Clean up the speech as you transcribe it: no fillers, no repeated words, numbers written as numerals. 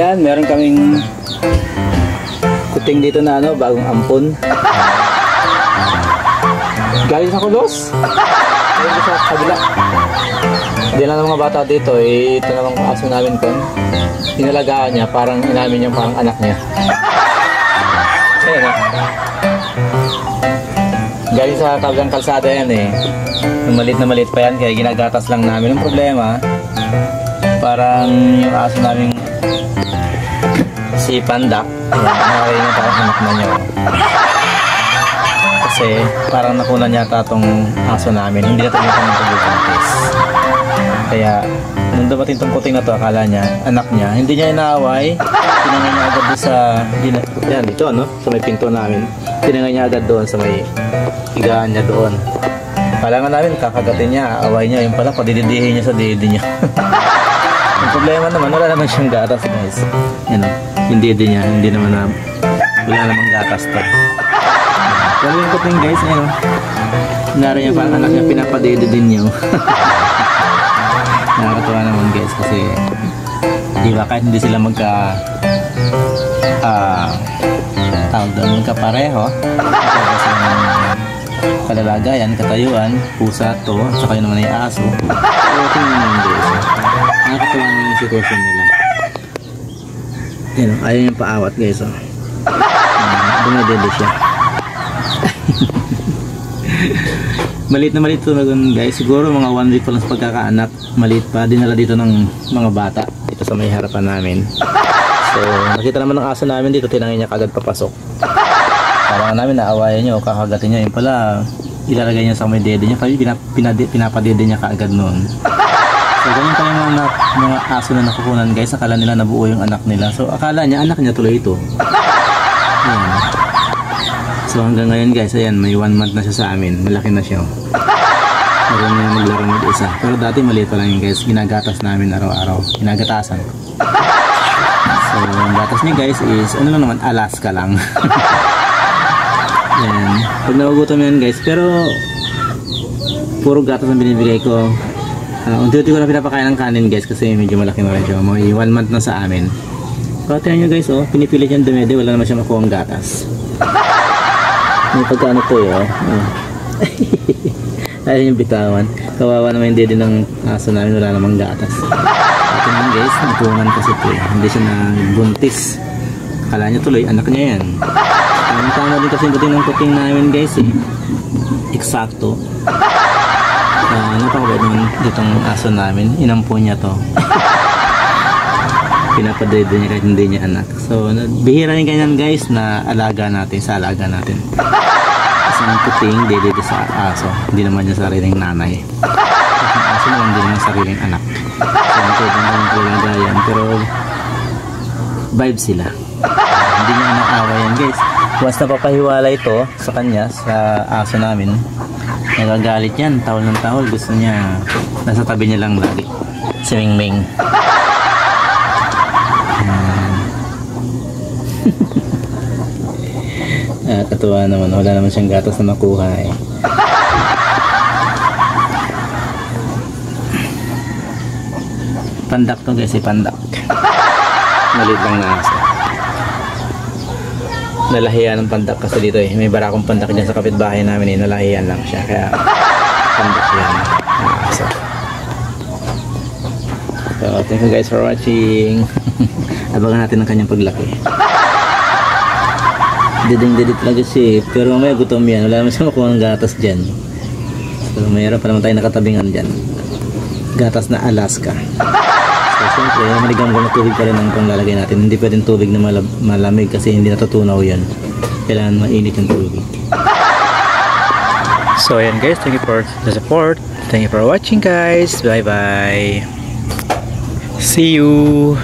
Yan, meron kaming kuting dito na ano, bagong ampon. Galing sa kulos. Galing sa kabila. Hindi lang ng mga bata dito, ito namang aso namin kon. Inalagaan niya, parang inamin niya parang anak niya. Ayan na. Galing sa kabilang kalsada yan eh. Malit na malit pa yan, kaya ginagatas lang namin. Ang problema, parang yung aso namin si Pandak, nakari niya parang anak na niyo. Kasi parang nakunan yata itong aso namin, hindi na talaga kami pag-buntis. Kaya nung dumating itong kuting na to, akala niya, anak niya, hindi niya inaaway. Tinangay niya agad doon sa, yan dito ano, sa may pinto namin. Tinangay niya agad doon sa may higaan niya doon. Kala nga namin, kakagatin niya, away niya, yung pala padididihin niya sa didi niya. Ang problema naman, wala naman siyang gatas guys. Yan o, yung didi niya, hindi naman na, wala namang gatas to. Pero yung kuting guys, ayun o, nari niya parang anak niya, pinapadidi din niya. Nakakatuwa naman guys kasi diba kahit hindi sila tawag doon, magkapareho, kalalagayan, katayuan, pusa to, at saka yun naman ay aso. So tingnan naman guys, nakakatuwa naman yung sitwasyon nila. Ayun, ayaw yung paawat guys oh. Dumedede siya. Maliit na maliit ito na guys, siguro mga 1 week pa lang sa pagkakaanak. Maliit pa, dinala dito ng mga bata dito sa may harapan namin. So nakita naman ng aso namin dito, tinangin niya kagad papasok. Parang namin naawayan niya o kakagatin niya, yung pala ilalagay niya sa may dede niya, pinapadede niya kaagad noon. So ganyan pala yung mga aso na nakukunan guys, akala nila nabuo yung anak nila. So akala niya anak niya tuloy ito. Ayan. So hanggang ngayon guys, ayan, may 1 month na siya sa amin. Malaki na siya. Meron niya maglaro mag-isa. Pero dati maliit pa lang yun guys. Ginagatas namin araw-araw. Ginagatasan. So ang gatas niya guys is, ano lang naman, Alaska lang. Ayan. Pag nagugutom yan guys. Pero puro gatas ang binibigay ko. Unti-unti ko na pinapakain ng kanin guys. Kasi medyo malaki na rin siya. May 1 month na sa amin. So tingnan nyo guys, oh, pinipilit yung dumede. Wala naman siya makuha ang gatas. May pagkaano to eh, oh. Ayun yung bitawan. Kawawa naman yung dede ng aso namin, wala namang gatas. At yun guys, natunan kasi ito eh. Hindi siya nagbuntis. Akala niya tuloy, anak niya yan. Tama din kasi yung dating ng kuting namin guys eh. Eksakto. Napakabait naman ditong aso namin. Inampo niya to. Pinapadede niya kahit hindi niya anak. So bihira rin ganyan guys na alaga natin, sa alaga natin. Kasi ang kuting dede sa aso, hindi naman niya sariling nanay. Ang aso naman hindi naman sariling anak. So ang gayan, pero vibe sila. Hindi niya nakaaway yan guys. Once na papahiwala ito sa kanya, sa aso namin, nagagalit yan, tawal ng tawal. Gusto niya, nasa tabi niya lang lagi. Si Mingming. Katuwa naman, wala naman siyang gatas na makuha eh. Pandak to guys, pandak. Maliit lang na aso. Nalahiyan ng pandak kasi dito eh. May barakong pandak dyan sa kapitbahay namin eh. Nalahiyan lang siya, kaya pandak yan na aso. So thank you guys for watching. Abangan natin ang kanyang paglaki. Diding-didit talaga siya, pero mamaya gutom yan, wala naman siya makuha ng gatas dyan. So mayroon pa naman tayo nakatabingan dyan, gatas na Alaska. So siyempre maligam-gam na tubig pa rin ang panglalagay natin. Hindi pwedeng tubig na malamig kasi hindi natutunaw yan, kailangan mainit yung tubig. So ayan guys, thank you for the support, thank you for watching guys, bye bye, see you.